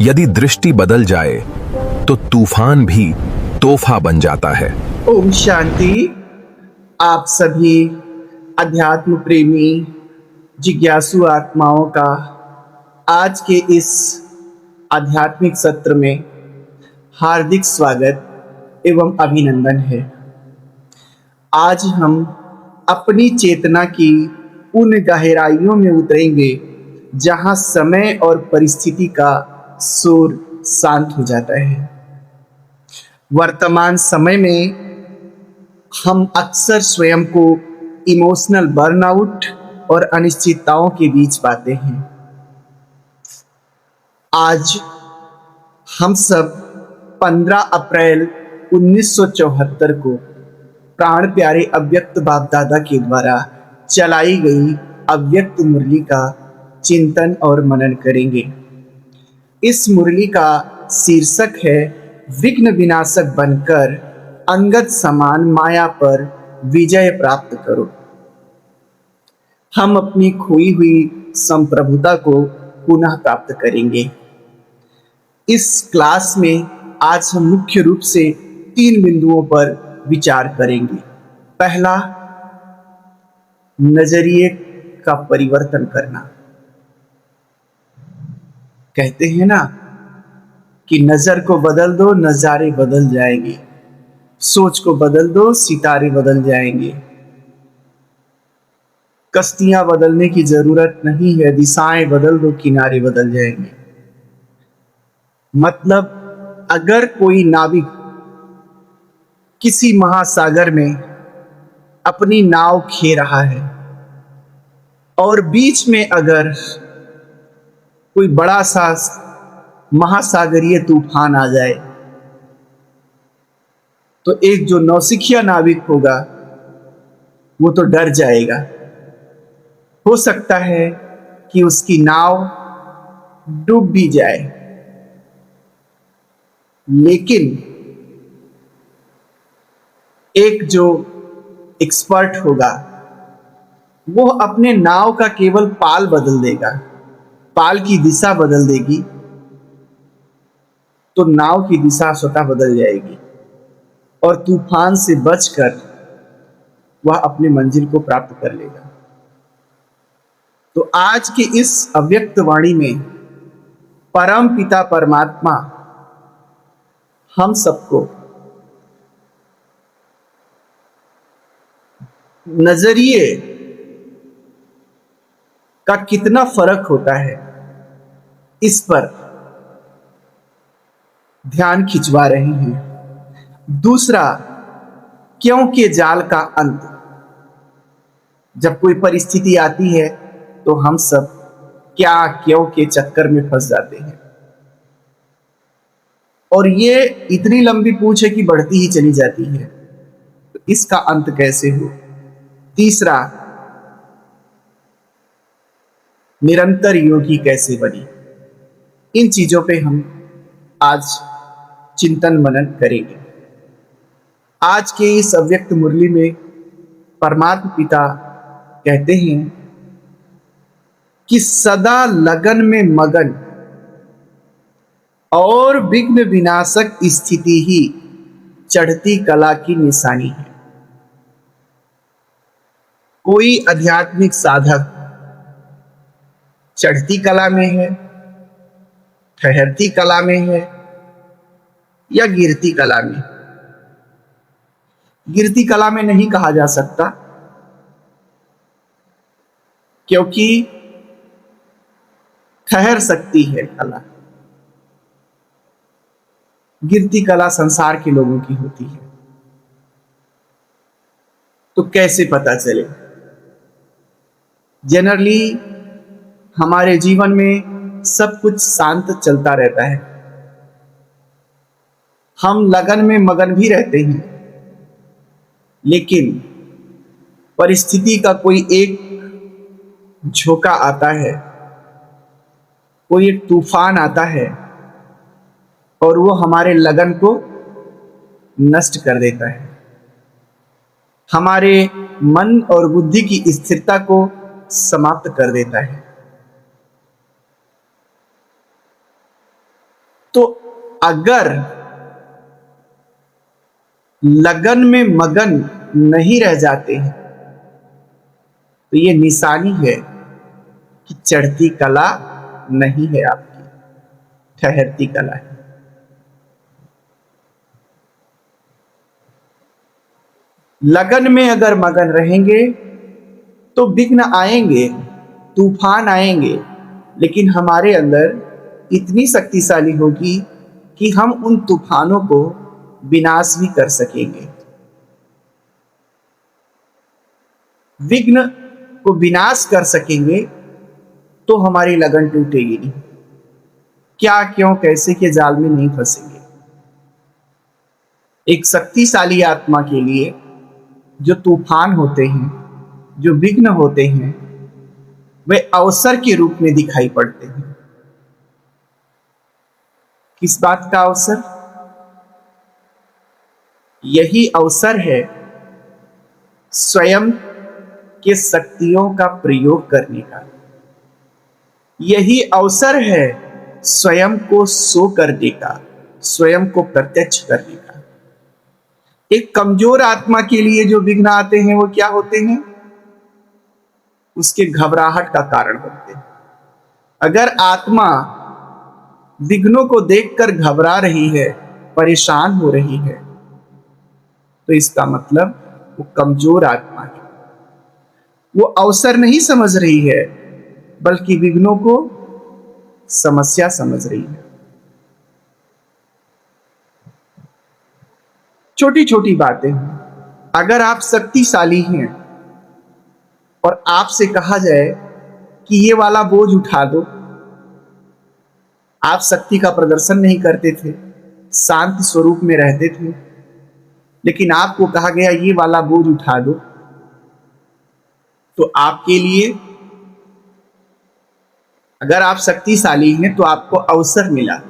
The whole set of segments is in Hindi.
यदि दृष्टि बदल जाए तो तूफान भी तोहफा बन जाता है। ओम शांति। आप सभी अध्यात्म प्रेमी जिज्ञासु आत्माओं का आज के इस आध्यात्मिक सत्र में हार्दिक स्वागत एवं अभिनंदन है। आज हम अपनी चेतना की उन गहराइयों में उतरेंगे जहां समय और परिस्थिति का शोर शांत हो जाता है। वर्तमान समय में हम अक्सर स्वयं को इमोशनल बर्नआउट और अनिश्चितताओं के बीच पाते हैं। आज हम सब 15 अप्रैल 1974 को प्राण प्यारे अव्यक्त बाप दादा के द्वारा चलाई गई अव्यक्त मुरली का चिंतन और मनन करेंगे। इस मुरली का शीर्षक है विघ्न विनाशक बनकर अंगद समान माया पर विजय प्राप्त करो। हम अपनी खोई हुई संप्रभुता को पुनः प्राप्त करेंगे। इस क्लास में आज हम मुख्य रूप से 3 बिंदुओं पर विचार करेंगे। पहला, नजरिए का परिवर्तन करना। कहते हैं ना कि नजर को बदल दो, नजारे बदल जाएंगे। सोच को बदल दो, सितारे बदल जाएंगे। कश्तियां बदलने की जरूरत नहीं है, दिशाएं बदल दो, किनारे बदल जाएंगे। मतलब अगर कोई नाविक किसी महासागर में अपनी नाव खे रहा है और बीच में अगर कोई बड़ा सा महासागरीय तूफान आ जाए तो एक जो नौसिखिया नाविक होगा वो तो डर जाएगा। हो सकता है कि उसकी नाव डूब भी जाए, लेकिन एक जो एक्सपर्ट होगा वो अपने नाव का केवल पाल बदल देगा, पाल की दिशा बदल देगी तो नाव की दिशा स्वतः बदल जाएगी और तूफान से बचकर वह अपनी मंजिल को प्राप्त कर लेगा। तो आज के इस अव्यक्त वाणी में परम पिता परमात्मा हम सबको नजरिए का कितना फर्क होता है इस पर ध्यान खिंचवा रहे हैं। दूसरा, क्यों के जाल का अंत। जब कोई परिस्थिति आती है तो हम सब क्या क्यों के चक्कर में फंस जाते हैं और ये इतनी लंबी पूछ है कि बढ़ती ही चली जाती है। तो इसका अंत कैसे हो। तीसरा, निरंतर योगी कैसे बनी। इन चीजों पे हम आज चिंतन मनन करेंगे। आज के इस अव्यक्त मुरली में परमात्मा पिता कहते हैं कि सदा लगन में मगन और विघ्न विनाशक स्थिति ही चढ़ती कला की निशानी है। कोई आध्यात्मिक साधक चढ़ती कला में है, ठहरती कला में है या गिरती कला में। गिरती कला में नहीं कहा जा सकता क्योंकि ठहर सकती है कला। गिरती कला संसार के लोगों की होती है। तो कैसे पता चले। जनरली हमारे जीवन में सब कुछ शांत चलता रहता है, हम लगन में मगन भी रहते हैं, लेकिन परिस्थिति का कोई एक झोंका आता है, कोई एक तूफान आता है और वो हमारे लगन को नष्ट कर देता है, हमारे मन और बुद्धि की स्थिरता को समाप्त कर देता है। तो अगर लगन में मगन नहीं रह जाते हैं तो ये निशानी है कि चढ़ती कला नहीं है आपकी, ठहरती कला है। लगन में अगर मगन रहेंगे तो विघ्न आएंगे, तूफान आएंगे, लेकिन हमारे अंदर इतनी शक्तिशाली होगी कि हम उन तूफानों को विनाश भी कर सकेंगे। विघ्न को विनाश कर सकेंगे तो हमारी लगन टूटेगी नहीं, क्या क्यों कैसे के जाल में नहीं फंसेंगे। एक शक्तिशाली आत्मा के लिए जो तूफान होते हैं, जो विघ्न होते हैं, वे अवसर के रूप में दिखाई पड़ते हैं। किस बात का अवसर? यही अवसर है स्वयं के शक्तियों का प्रयोग करने का। यही अवसर है स्वयं को शो करने का, स्वयं को प्रत्यक्ष करने का। एक कमजोर आत्मा के लिए जो विघ्न आते हैं वो क्या होते हैं? उसके घबराहट का कारण बनते हैं। अगर आत्मा विघ्नों को देखकर घबरा रही है, परेशान हो रही है, तो इसका मतलब वो कमजोर आत्मा है। वो अवसर नहीं समझ रही है, बल्कि विघ्नों को समस्या समझ रही है। छोटी छोटी बातें, अगर आप शक्तिशाली हैं और आपसे कहा जाए कि ये वाला बोझ उठा दो, आप शक्ति का प्रदर्शन नहीं करते थे, शांत स्वरूप में रहते थे, लेकिन आपको कहा गया ये वाला बोझ उठा दो, तो आपके लिए, अगर आप शक्तिशाली हैं तो आपको अवसर मिला।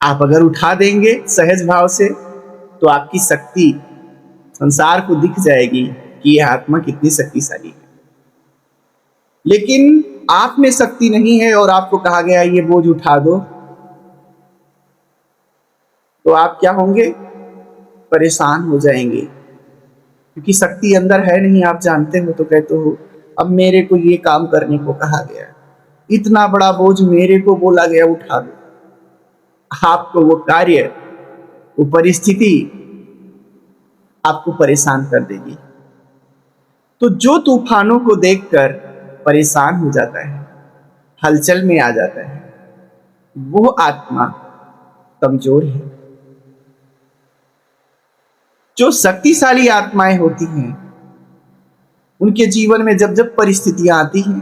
आप अगर उठा देंगे सहज भाव से तो आपकी शक्ति संसार को दिख जाएगी कि यह आत्मा कितनी शक्तिशाली है। लेकिन आप में शक्ति नहीं है और आपको कहा गया ये बोझ उठा दो, तो आप क्या होंगे? परेशान हो जाएंगे, क्योंकि शक्ति अंदर है नहीं। आप जानते हो तो कहते हो अब मेरे को ये काम करने को कहा गया, इतना बड़ा बोझ मेरे को बोला गया उठा दो। आपको वो कार्य, वो परिस्थिति आपको परेशान कर देगी। तो जो तूफानों को देखकर परेशान हो जाता है, हलचल में आ जाता है, वो आत्मा कमजोर है। जो शक्तिशाली आत्माएं होती हैं, उनके जीवन में जब जब परिस्थितियां आती हैं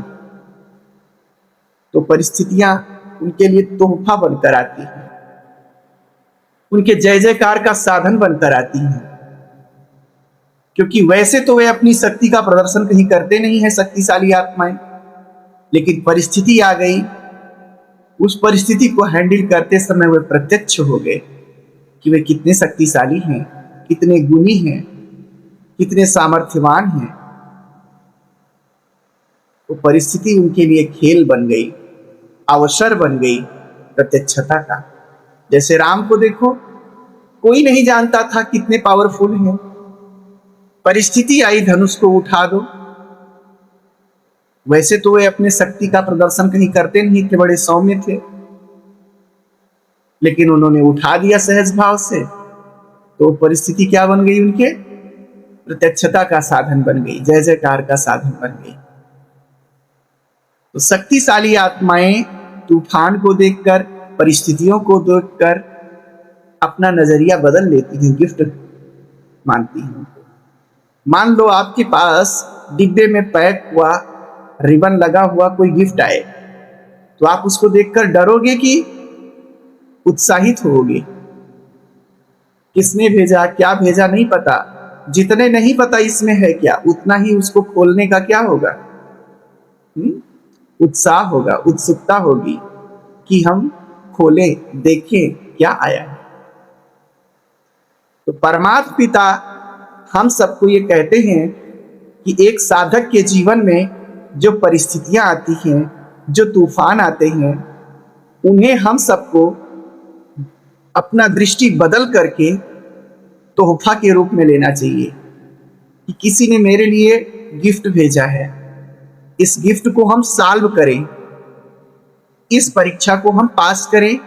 तो परिस्थितियां उनके लिए तोहफा बनकर आती हैं, उनके जय जयकार का साधन बनकर आती हैं। क्योंकि वैसे तो वे अपनी शक्ति का प्रदर्शन कहीं करते नहीं है शक्तिशाली आत्माएं, लेकिन परिस्थिति आ गई, उस परिस्थिति को हैंडल करते समय वे प्रत्यक्ष हो गए कि वे कितने शक्तिशाली हैं, कितने गुणी हैं, कितने सामर्थ्यवान हैं। वो परिस्थिति उनके लिए खेल बन गई, अवसर बन गई प्रत्यक्षता का। जैसे राम को देखो, कोई नहीं जानता था कितने पावरफुल हैं, परिस्थिति आई धनुष को उठा दो। वैसे तो वे अपने शक्ति का प्रदर्शन कहीं करते नहीं थे, बड़े सौम्य थे, लेकिन उन्होंने उठा दिया सहज भाव से, तो परिस्थिति क्या बन गई? उनके प्रत्यक्षता का साधन बन गई, जय जयकार का साधन बन गई। तो शक्तिशाली आत्माएं तूफान को देखकर, परिस्थितियों को देखकर अपना नजरिया बदल लेती हैं, गिफ्ट मानती हैं। मान लो आपके पास डिब्बे में पैक हुआ, रिबन लगा हुआ कोई गिफ्ट आए, तो आप उसको देखकर डरोगे कि उत्साहित होगे? किसने भेजा, क्या भेजा नहीं पता, जितने नहीं पता इसमें है क्या, उतना ही उसको खोलने का क्या होगा? उत्साह होगा, उत्सुकता होगी कि हम खोलें, देखें क्या आया है। तो परमात्मा पिता हम सबको ये कहते हैं कि एक साधक के जीवन में जो परिस्थितियां आती हैं, जो तूफान आते हैं, उन्हें हम सबको अपना दृष्टि बदल करके तोहफा के रूप में लेना चाहिए कि किसी ने मेरे लिए गिफ्ट भेजा है, इस गिफ्ट को हम सॉल्व करें, इस परीक्षा को हम पास करें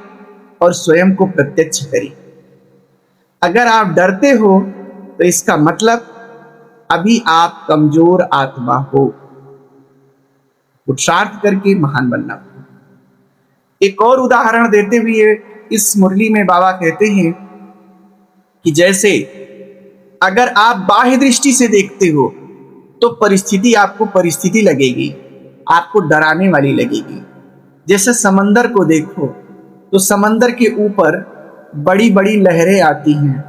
और स्वयं को प्रत्यक्ष करें। अगर आप डरते हो तो इसका मतलब अभी आप कमजोर आत्मा हो। पुरुषार्थ करके महान बनना। एक और उदाहरण देते हुए इस मुरली में बाबा कहते हैं कि जैसे अगर आप बाह्य दृष्टि से देखते हो तो परिस्थिति आपको परिस्थिति लगेगी, आपको डराने वाली लगेगी। जैसे समंदर को देखो तो समंदर के ऊपर बड़ी बड़ी लहरें आती हैं,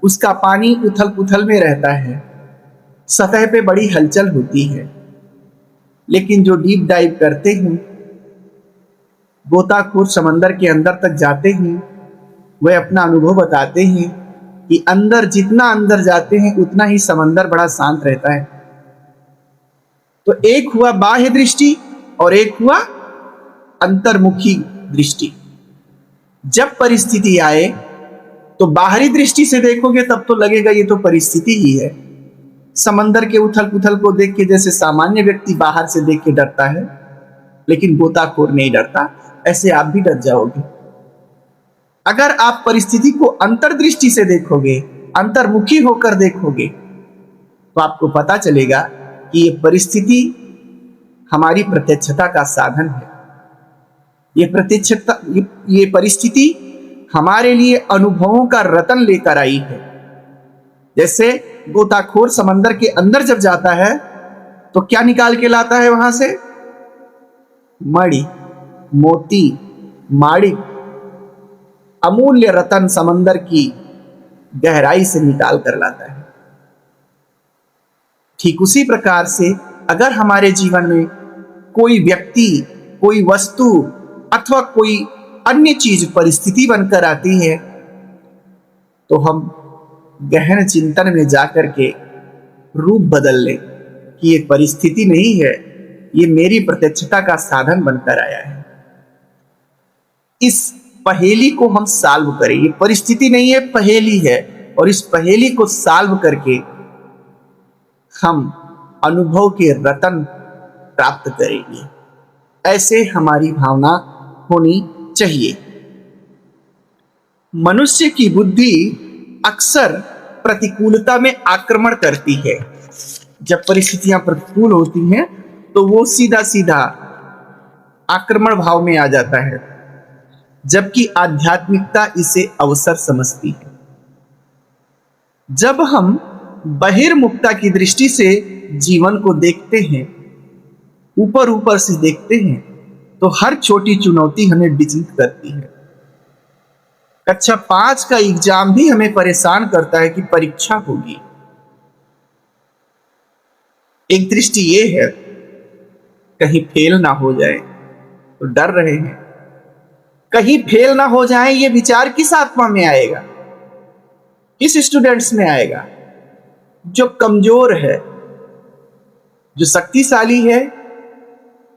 उसका पानी उथल पुथल में रहता है, सतह पे बड़ी हलचल होती है। लेकिन जो डीप डाइव करते हैं, गोताखोर समंदर के अंदर तक जाते हैं, वह अपना अनुभव बताते हैं कि अंदर जितना अंदर जाते हैं उतना ही समंदर बड़ा शांत रहता है। तो एक हुआ बाह्य दृष्टि और एक हुआ अंतर्मुखी दृष्टि। जब परिस्थिति आए तो बाहरी दृष्टि से देखोगे तब तो लगेगा ये तो परिस्थिति ही है। समंदर के उथल पुथल को देख के जैसे सामान्य व्यक्ति बाहर से देख के डरता है, लेकिन गोताखोर नहीं डरता, ऐसे आप भी डर जाओगे। अगर आप परिस्थिति को अंतर्दृष्टि से देखोगे, अंतर्मुखी होकर देखोगे, तो आपको पता चलेगा कि ये परिस्थिति हमारी प्रत्यक्षता का साधन है। ये परिस्थिति हमारे लिए अनुभवों का रतन लेकर आई है। जैसे गोताखोर समंदर के अंदर जब जाता है तो क्या निकाल के लाता है वहां से? मणि, मोती, माणिक, अमूल्य रतन समंदर की गहराई से निकाल कर लाता है। ठीक उसी प्रकार से अगर हमारे जीवन में कोई व्यक्ति, कोई वस्तु अथवा कोई अन्य चीज परिस्थिति बनकर आती है तो हम गहन चिंतन में जाकर के रूप बदल लें कि ये परिस्थिति नहीं है, ये मेरी प्रत्यक्षता का साधन बनकर आया है। इस पहेली को हम सॉल्व करें। ये परिस्थिति नहीं है, पहेली है, और इस पहेली को सॉल्व करके हम अनुभव के रतन प्राप्त करेंगे। ऐसे हमारी भावना होनी चाहिए। मनुष्य की बुद्धि अक्सर प्रतिकूलता में आक्रमण करती है। जब परिस्थितियां प्रतिकूल होती हैं तो वो सीधा सीधा आक्रमण भाव में आ जाता है, जबकि आध्यात्मिकता इसे अवसर समझती है। जब हम बहिर्मुखता की दृष्टि से जीवन को देखते हैं, ऊपर ऊपर से देखते हैं, तो हर छोटी चुनौती हमें विचलित करती है। कक्षा 5 का एग्जाम भी हमें परेशान करता है कि परीक्षा होगी। एक दृष्टि ये है कहीं फेल ना हो जाए, तो डर रहे हैं। कहीं फेल ना हो जाए ये विचार किस आत्मा में आएगा, किस स्टूडेंट्स में आएगा? जो कमजोर है, जो शक्तिशाली है,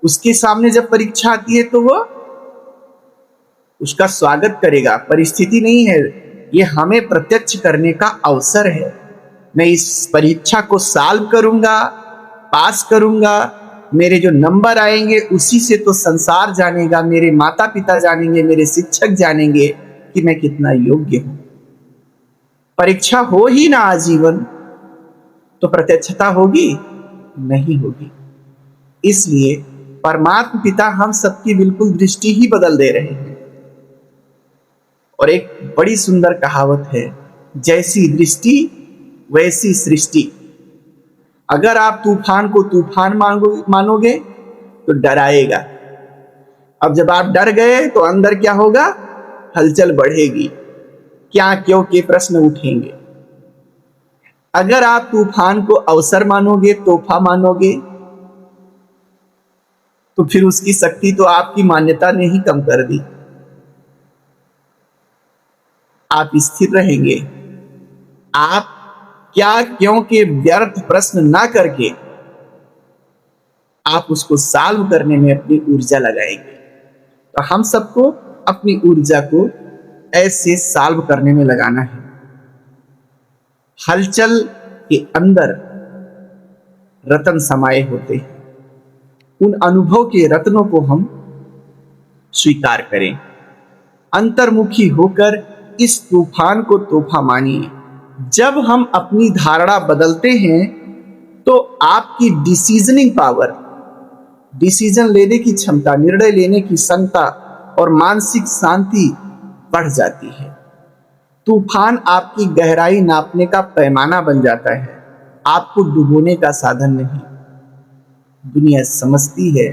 उसके सामने जब परीक्षा आती है तो वो उसका स्वागत करेगा। परिस्थिति नहीं है, ये हमें प्रत्यक्ष करने का अवसर है। मैं इस परीक्षा को सॉल्व करूंगा, पास करूंगा, मेरे जो नंबर आएंगे उसी से तो संसार जानेगा, मेरे माता पिता जानेंगे, मेरे शिक्षक जानेंगे कि मैं कितना योग्य हूं। परीक्षा हो ही ना आजीवन तो प्रत्यक्षता होगी? नहीं होगी। इसलिए परमात्मा पिता हम सबकी बिल्कुल दृष्टि ही बदल दे रहे हैं। और एक बड़ी सुंदर कहावत है, जैसी दृष्टि वैसी सृष्टि। अगर आप तूफान को तूफान मानोगे तो डराएगा। अब जब आप डर गए तो अंदर क्या होगा? हलचल बढ़ेगी, क्या क्यों के प्रश्न उठेंगे। अगर आप तूफान को अवसर मानोगे, तोहफा मानोगे, तो फिर उसकी शक्ति तो आपकी मान्यता ने ही कम कर दी। आप स्थिर रहेंगे। आप क्या क्यों के व्यर्थ प्रश्न ना करके आप उसको सॉल्व करने में अपनी ऊर्जा लगाएंगे, और हम सबको अपनी ऊर्जा को ऐसे सॉल्व करने में लगाना है। हलचल के अंदर रत्न समाये होते हैं, उन अनुभव के रत्नों को हम स्वीकार करें। अंतर्मुखी होकर इस तूफान को तोहफा मानिए। जब हम अपनी धारणा बदलते हैं तो आपकी डिसीजनिंग पावर, डिसीजन लेने की क्षमता, निर्णय लेने की क्षमता और मानसिक शांति बढ़ जाती है। तूफान आपकी गहराई नापने का पैमाना बन जाता है, आपको डुबोने का साधन नहीं। दुनिया समझती है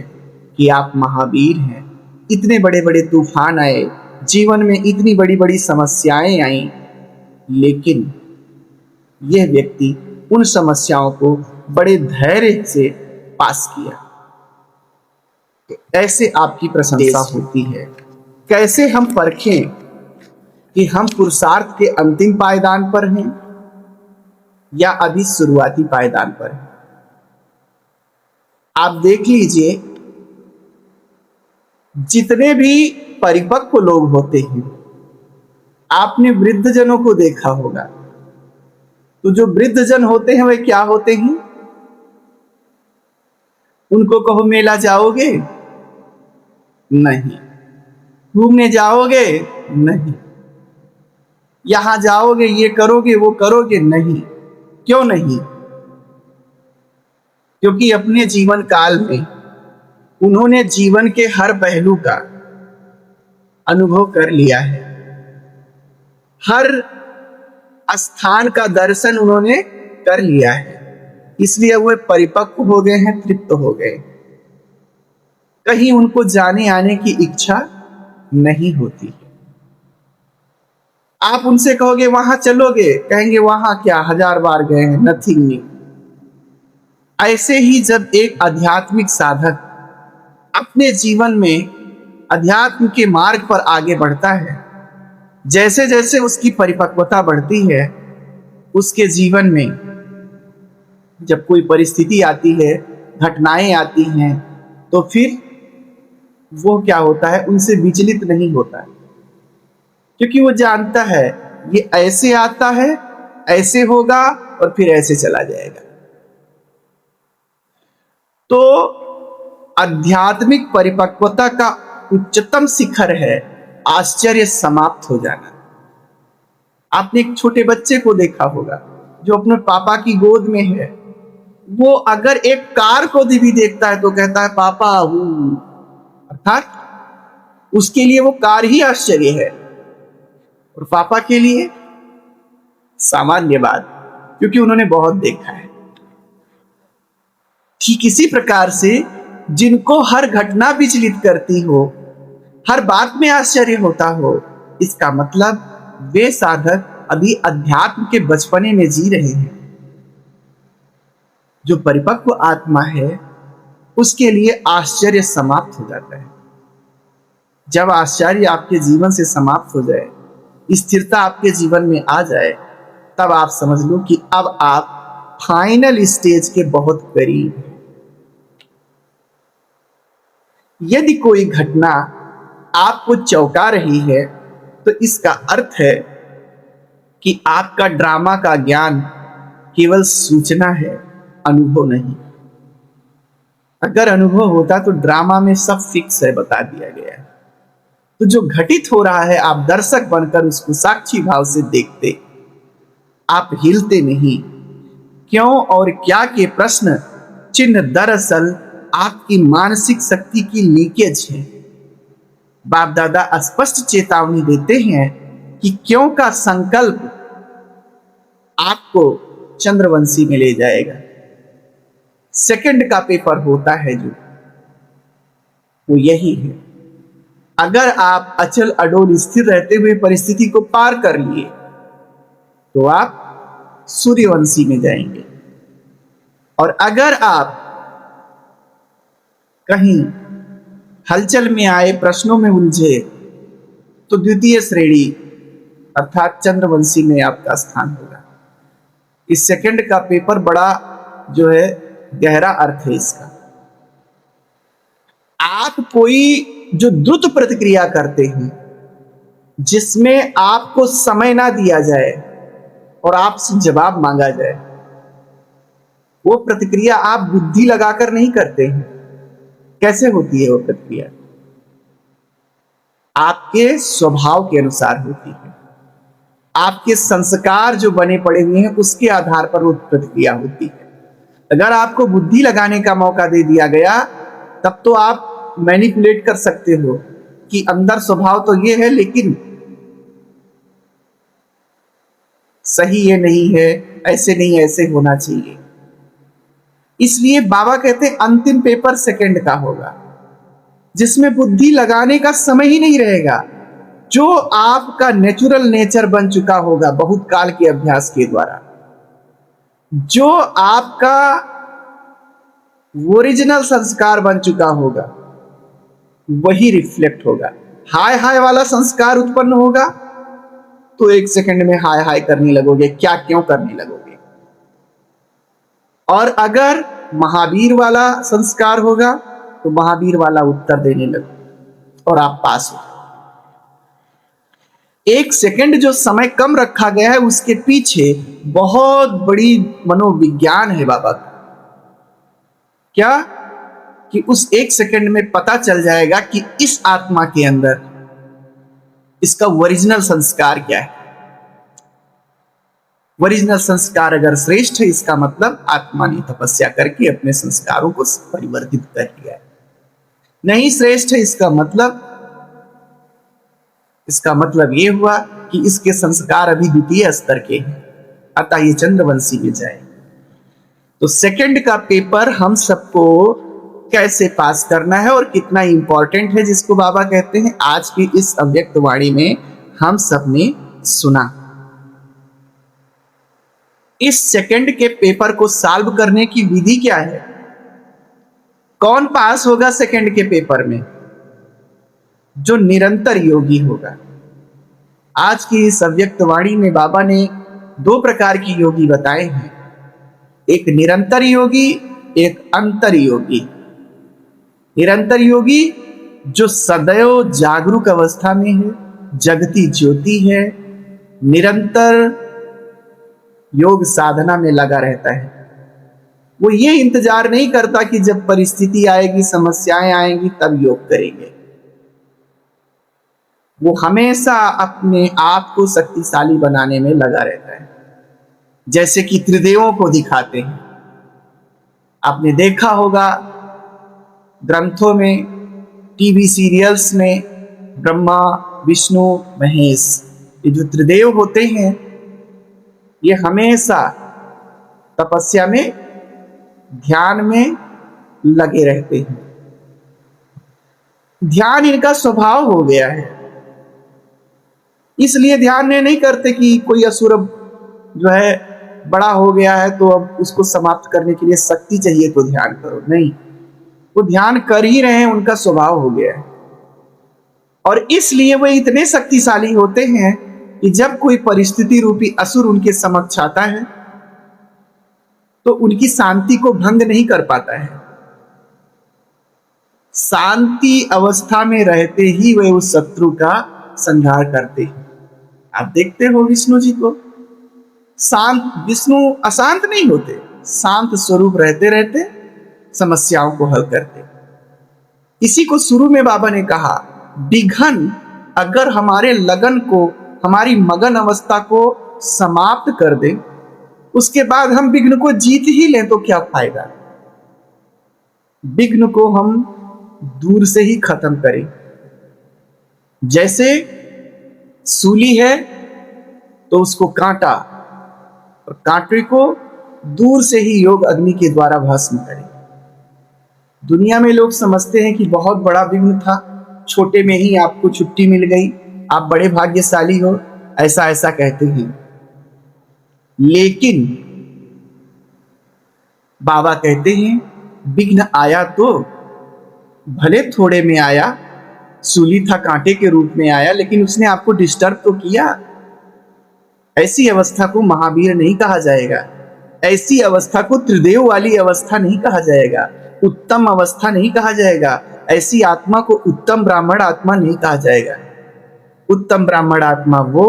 कि आप महावीर हैं। इतने बड़े बड़े तूफान आए, जीवन में इतनी बड़ी बड़ी समस्याएं आई, लेकिन यह व्यक्ति उन समस्याओं को बड़े धैर्य से पास किया। ऐसे आपकी प्रशंसा होती है। कैसे हम परखें कि हम पुरुषार्थ के अंतिम पायदान पर हैं या अभी शुरुआती पायदान पर हैं? आप देख लीजिए, जितने भी परिपक्व लोग होते हैं, आपने वृद्धजनों को देखा होगा, तो जो वृद्धजन होते हैं वे क्या होते हैं? उनको कहो मेला जाओगे? नहीं। घूमने जाओगे? नहीं। यहां जाओगे, ये करोगे, वो करोगे? नहीं। क्यों नहीं? क्योंकि अपने जीवन काल में उन्होंने जीवन के हर पहलू का अनुभव कर लिया है, हर स्थान का दर्शन उन्होंने कर लिया है, इसलिए वे परिपक्व हो गए हैं, तृप्त हो गए। कहीं उनको जाने आने की इच्छा नहीं होती। आप उनसे कहोगे वहां चलोगे, कहेंगे वहां क्या, 1000 बार गए हैं, नथिंग न्यू। ऐसे ही जब एक आध्यात्मिक साधक अपने जीवन में अध्यात्म के मार्ग पर आगे बढ़ता है, जैसे जैसे उसकी परिपक्वता बढ़ती है, उसके जीवन में जब कोई परिस्थिति आती है, घटनाएं आती हैं, तो फिर वो क्या होता है, उनसे विचलित नहीं होता है, क्योंकि वो जानता है ये ऐसे आता है, ऐसे होगा और फिर ऐसे चला जाएगा। तो आध्यात्मिक परिपक्वता का उच्चतम शिखर है आश्चर्य समाप्त हो जाना। आपने एक छोटे बच्चे को देखा होगा जो अपने पापा की गोद में है, वो अगर एक कार को भी देखता है तो कहता है पापा हूं, अर्थात उसके लिए वो कार ही आश्चर्य है, और पापा के लिए सामान्य बात, क्योंकि उन्होंने बहुत देखा है। ठीक इसी प्रकार से जिनको हर घटना विचलित करती हो, हर बात में आश्चर्य होता हो, इसका मतलब वे साधक अभी अध्यात्म के बचपने में जी रहे हैं। जो परिपक्व आत्मा है उसके लिए आश्चर्य समाप्त हो जाता है। जब आश्चर्य आपके जीवन से समाप्त हो जाए, स्थिरता आपके जीवन में आ जाए, तब आप समझ लो कि अब आप फाइनल स्टेज के बहुत करीब हैं। यदि कोई घटना आपको चौंका रही है तो इसका अर्थ है कि आपका ड्रामा का ज्ञान केवल सूचना है, अनुभव नहीं। अगर अनुभव होता तो ड्रामा में सब फिक्स है, बता दिया गया है। तो जो घटित हो रहा है आप दर्शक बनकर उसको साक्षी भाव से देखते, आप हिलते नहीं। क्यों और क्या के प्रश्न चिन्ह दरअसल आपकी मानसिक शक्ति की लीकेज है। बाप दादा स्पष्ट चेतावनी देते हैं कि क्यों का संकल्प आपको चंद्रवंशी में ले जाएगा। सेकंड का पेपर होता है जो, वो यही है। अगर आप अचल अडोल स्थिर रहते हुए परिस्थिति को पार कर लिए तो आप सूर्यवंशी में जाएंगे, और अगर आप कहीं हलचल में आए प्रश्नों में उलझे तो द्वितीय श्रेणी अर्थात चंद्रवंशी में आपका स्थान होगा। इस सेकंड का पेपर बड़ा जो है गहरा अर्थ है इसका। आप कोई जो द्रुत प्रतिक्रिया करते हैं, जिसमें आपको समय ना दिया जाए और आपसे जवाब मांगा जाए, वो प्रतिक्रिया आप बुद्धि लगाकर नहीं करते हैं। कैसे होती है वो प्रतिक्रिया? आपके स्वभाव के अनुसार होती है। आपके संस्कार जो बने पड़े हुए हैं उसके आधार पर वो प्रतिक्रिया होती है। अगर आपको बुद्धि लगाने का मौका दे दिया गया तब तो आप मैनिपुलेट कर सकते हो कि अंदर स्वभाव तो ये है लेकिन सही ये नहीं है, ऐसे नहीं, ऐसे होना चाहिए। इसलिए बाबा कहते हैं अंतिम पेपर सेकंड का होगा, जिसमें बुद्धि लगाने का समय ही नहीं रहेगा। जो आपका नेचुरल नेचर बन चुका होगा बहुत काल के अभ्यास के द्वारा, जो आपका ओरिजिनल संस्कार बन चुका होगा, वही रिफ्लेक्ट होगा। हाय हाय वाला संस्कार उत्पन्न होगा तो एक सेकंड में हाय हाय करने लगोगे, क्या क्यों करने लगोगे। और अगर महावीर वाला संस्कार होगा तो महावीर वाला उत्तर देने लगोगे और आप पास हो। एक सेकंड जो समय कम रखा गया है उसके पीछे बहुत बड़ी मनोविज्ञान है बाबा का। क्या कि उस एक सेकंड में पता चल जाएगा कि इस आत्मा के अंदर इसका ओरिजिनल संस्कार क्या है। ओरिजिनल संस्कार अगर श्रेष्ठ है, इसका मतलब आत्मा ने तपस्या करके अपने संस्कारों को परिवर्तित कर लिया है। नहीं श्रेष्ठ है, इसका मतलब ये हुआ कि इसके संस्कार अभी द्वितीय स्तर के हैं, अतः ये चंद्रवंशी में जाए। तो सेकंड का पेपर हम सबको कैसे पास करना है और कितना इंपॉर्टेंट है, जिसको बाबा कहते हैं आज की इस अव्यक्त वाणी में हम सबने सुना। इस सेकंड के पेपर को सॉल्व करने की विधि क्या है? कौन पास होगा सेकंड के पेपर में? जो निरंतर योगी होगा। आज की इस अव्यक्त वाणी में बाबा ने 2 प्रकार की योगी बताए हैं, एक निरंतर योगी, एक अंतर योगी। निरंतर योगी जो सदैव जागरूक अवस्था में है, जगती ज्योति है, निरंतर योग साधना में लगा रहता है। वो ये इंतजार नहीं करता कि जब परिस्थिति आएगी, समस्याएं आएंगी तब योग करेंगे। वो हमेशा अपने आप को शक्तिशाली बनाने में लगा रहता है, जैसे कि त्रिदेवों को दिखाते हैं। आपने देखा होगा ग्रंथों में, टीवी सीरियल्स में, ब्रह्मा, विष्णु, महेश, ये जो त्रिदेव होते हैं ये हमेशा तपस्या में, ध्यान में लगे रहते हैं। ध्यान इनका स्वभाव हो गया है, इसलिए ध्यान में नहीं करते कि कोई असुर जो है बड़ा हो गया है तो अब उसको समाप्त करने के लिए शक्ति चाहिए तो ध्यान करो। नहीं, वो ध्यान कर ही रहे हैं, उनका स्वभाव हो गया है। और इसलिए वो इतने शक्तिशाली होते हैं कि जब कोई परिस्थिति रूपी असुर उनके समक्ष आता है तो उनकी शांति को भंग नहीं कर पाता है। शांति अवस्था में रहते ही वे उस शत्रु का संहार करते हैं। आप देखते हो विष्णु जी को, शांत विष्णु अशांत नहीं होते, शांत स्वरूप रहते रहते समस्याओं को हल करते। इसी को शुरू में बाबा ने कहा, विघन अगर हमारे लगन को, हमारी मगन अवस्था को समाप्त कर दे, उसके बाद हम विघ्न को जीत ही लें तो क्या फायदा। विघ्न को हम दूर से ही खत्म करें। जैसे सूली है तो उसको कांटा, और कांटे को दूर से ही योग अग्नि के द्वारा भस्म करें। दुनिया में लोग समझते हैं कि बहुत बड़ा विघ्न था, छोटे में ही आपको छुट्टी मिल गई, आप बड़े भाग्यशाली हो, ऐसा ऐसा कहते हैं। लेकिन बाबा कहते हैं विघ्न आया तो भले थोड़े में आया, सूली था, कांटे के रूप में आया, लेकिन उसने आपको डिस्टर्ब तो किया। ऐसी अवस्था को महावीर नहीं कहा जाएगा, ऐसी अवस्था को त्रिदेव वाली अवस्था नहीं कहा जाएगा, उत्तम अवस्था नहीं कहा जाएगा। ऐसी आत्मा को उत्तम ब्राह्मण आत्मा नहीं कहा जाएगा। उत्तम ब्राह्मण आत्मा वो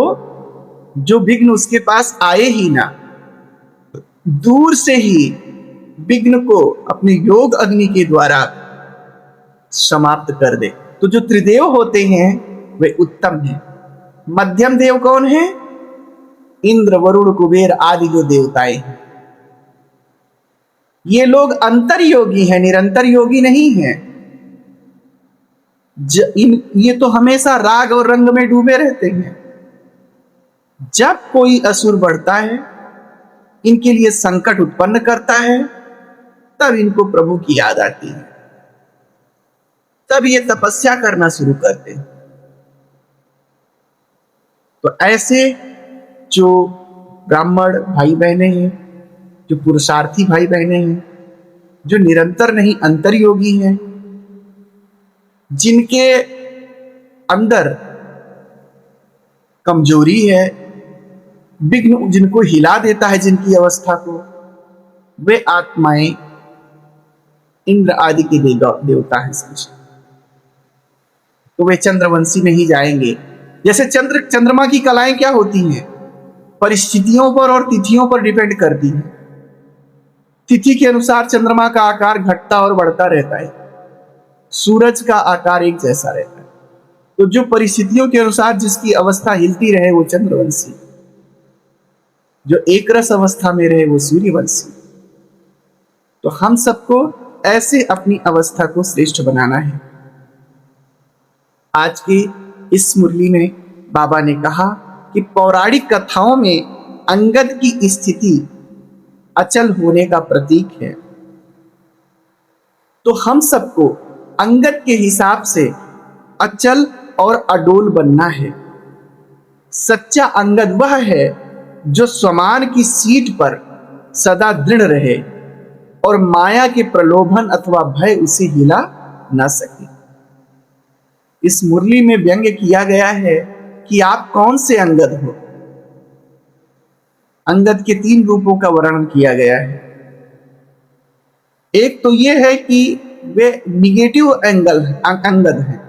जो विघ्न उसके पास आए ही ना, दूर से ही विघ्न को अपने योग अग्नि के द्वारा समाप्त कर दे। तो जो त्रिदेव होते हैं वे उत्तम हैं। मध्यम देव कौन है? इंद्र, वरुण, कुबेर आदि जो देवताएं हैं। ये लोग अंतर योगी हैं, निरंतर योगी नहीं हैं। ये तो हमेशा राग और रंग में डूबे रहते हैं। जब कोई असुर बढ़ता है, इनके लिए संकट उत्पन्न करता है, तब इनको प्रभु की याद आती है, तब ये तपस्या करना शुरू करते हैं। तो ऐसे जो ब्राह्मण भाई बहने हैं, जो पुरुषार्थी भाई बहने हैं, जो निरंतर नहीं अंतर्योगी हैं, जिनके अंदर कमजोरी है, विघ्न जिनको हिला देता है जिनकी अवस्था को, वे आत्माएं इंद्र आदि के देवता हैं समझ। तो वे चंद्रवंशी में ही जाएंगे। जैसे चंद्रमा की कलाएं क्या होती हैं? परिस्थितियों पर और तिथियों पर डिपेंड करती हैं। तिथि के अनुसार चंद्रमा का आकार घटता और बढ़ता रहता है, सूरज का आकार एक जैसा रहता है। तो जो परिस्थितियों के अनुसार जिसकी अवस्था हिलती रहे वो चंद्रवंशी, जो एक रस अवस्था में रहे वो सूर्यवंशी। तो हम सबको ऐसे अपनी अवस्था को श्रेष्ठ बनाना है। आज की इस मुरली में बाबा ने कहा कि पौराणिक कथाओं में अंगद की स्थिति अचल होने का प्रतीक है। तो हम सबको अंगद के हिसाब से अचल और अडोल बनना है। सच्चा अंगद वह है जो स्वमान की सीट पर सदा दृढ़ रहे और माया के प्रलोभन अथवा भय उसे हिला न सके। इस मुरली में व्यंग्य किया गया है कि आप कौन से अंगद हो। अंगद के 3 रूपों का वर्णन किया गया है। एक तो यह है कि वे निगेटिव अंगद हैं।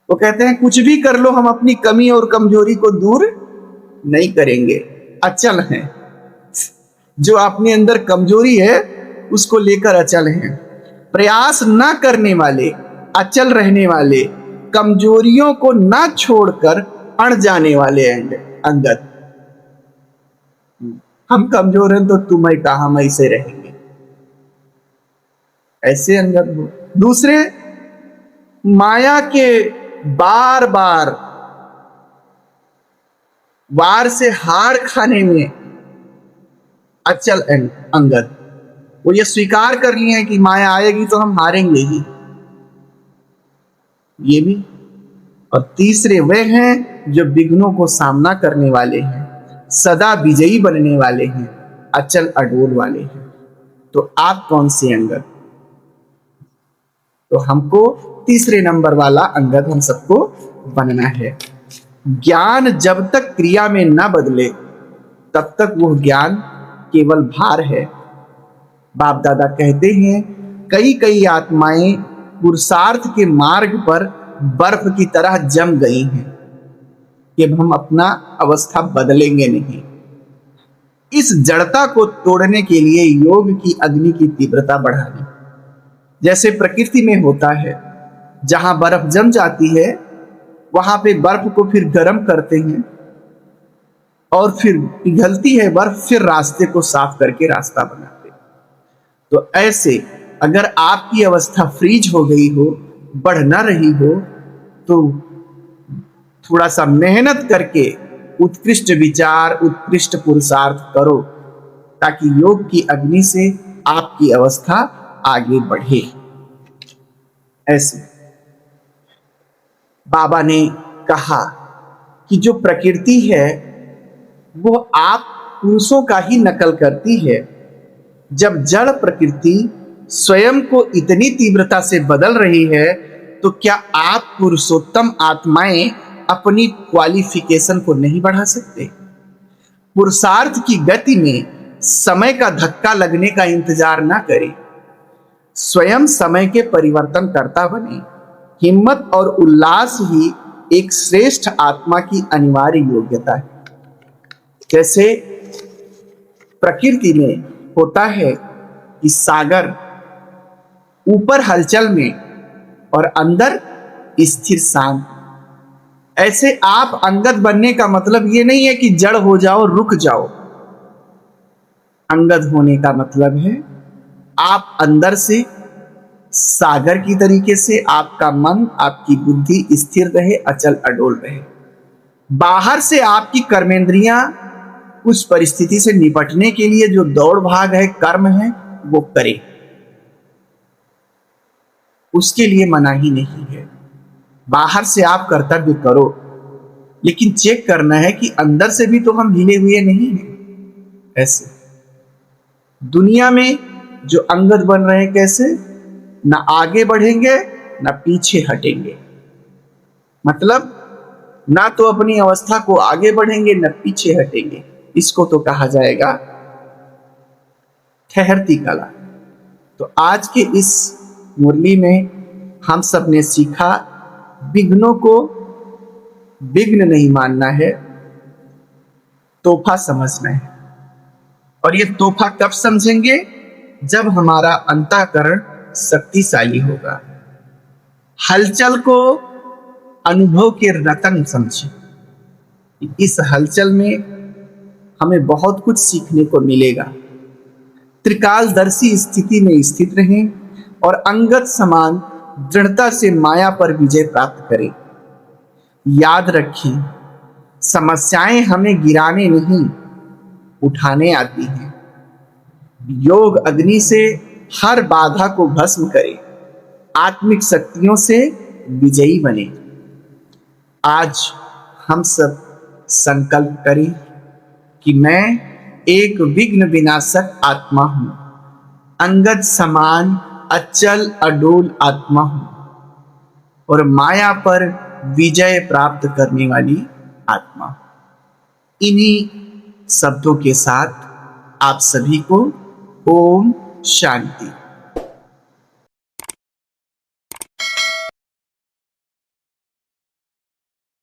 वो कहते हैं कुछ भी कर लो, हम अपनी कमी और कमजोरी को दूर नहीं करेंगे, अचल हैं। जो अपने अंदर कमजोरी है उसको लेकर अचल हैं। प्रयास ना करने वाले, अचल रहने वाले, कमजोरियों को ना छोड़कर अड़ जाने वाले अंगद। हम कमजोर हैं तो तुम्हें कहा, हम ऐसे रहेंगे, ऐसे अंगद हो। दूसरे, माया के बार बार वार से हार खाने में अचल अंगद। वो ये स्वीकार कर लिए हैं कि माया आएगी तो हम हारेंगे ही, ये भी। और तीसरे वे हैं जो विघ्नों को सामना करने वाले हैं, सदा विजयी बनने वाले हैं, अचल अडोल वाले हैं। तो आप कौन से अंगद? तो हमको तीसरे नंबर वाला अंगद हम सबको बनना है। ज्ञान जब तक क्रिया में ना बदले तब तक वो ज्ञान केवल भार है। बाप दादा कहते हैं कई कई आत्माएं पुरुषार्थ के मार्ग पर बर्फ की तरह जम गई हैं कि हम अपना अवस्था बदलेंगे नहीं। इस जड़ता को तोड़ने के लिए योग की अग्नि की तीव्रता बढ़ानी, जैसे प्रकृति में होता है, जहां बर्फ जम जाती है वहां पे बर्फ को फिर गर्म करते हैं और फिर पिघलती है बर्फ, फिर रास्ते को साफ करके रास्ता बनाते हैं। तो ऐसे अगर आपकी अवस्था फ्रीज हो गई हो, बढ़ ना रही हो, तो थोड़ा सा मेहनत करके उत्कृष्ट विचार, उत्कृष्ट पुरुषार्थ करो, ताकि योग की अग्नि से आपकी अवस्था आगे बढ़े। ऐसे बाबा ने कहा कि जो प्रकृति है वो आप पुरुषों का ही नकल करती है। जब जड़ प्रकृति स्वयं को इतनी तीव्रता से बदल रही है, तो क्या आप पुरुषोत्तम आत्माएं अपनी क्वालिफिकेशन को नहीं बढ़ा सकते? पुरुषार्थ की गति में समय का धक्का लगने का इंतजार ना करें। स्वयं समय के परिवर्तन करता बने। हिम्मत और उल्लास ही एक श्रेष्ठ आत्मा की अनिवार्य योग्यता है। जैसे प्रकृति में होता है कि सागर ऊपर हलचल में और अंदर स्थिर शांत, ऐसे आप अंगद बनने का मतलब ये नहीं है कि जड़ हो जाओ, रुक जाओ। अंगद होने का मतलब है आप अंदर से सागर की तरीके से आपका मन, आपकी बुद्धि स्थिर रहे, अचल अडोल रहे। बाहर से आपकी कर्मेंद्रियां उस परिस्थिति से निपटने के लिए जो दौड़ भाग है, कर्म है, वो करे, उसके लिए मनाही नहीं है। बाहर से आप कर्तव्य करो, लेकिन चेक करना है कि अंदर से भी तो हम हिले हुए नहीं हैं। ऐसे दुनिया में जो अंगद बन रहे हैं, कैसे ना आगे बढ़ेंगे ना पीछे हटेंगे, मतलब ना तो अपनी अवस्था को आगे बढ़ेंगे ना पीछे हटेंगे। इसको तो कहा जाएगा ठहरती कला। तो आज के इस मुरली में हम सब ने सीखा, विघ्नों को विघ्न नहीं मानना है, तोहफा समझना है। और ये तोहफा कब समझेंगे? जब हमारा अंतःकरण शक्तिशाली होगा। हलचल को अनुभव के रतन समझे। इस हलचल में हमें बहुत कुछ सीखने को मिलेगा। त्रिकालदर्शी स्थिति में स्थित रहें और अंगद समान दृढ़ता से माया पर विजय प्राप्त करें। याद रखें, समस्याएं हमें गिराने नहीं, उठाने आती हैं। योग अग्नि से हर बाधा को भस्म करे, आत्मिक शक्तियों से विजयी बने। आज हम सब संकल्प करें कि मैं एक विघ्न विनाशक आत्मा हूं, अंगद समान अचल अडोल आत्मा हूं और माया पर विजय प्राप्त करने वाली आत्मा। इन्हीं शब्दों के साथ आप सभी को ओम शांति।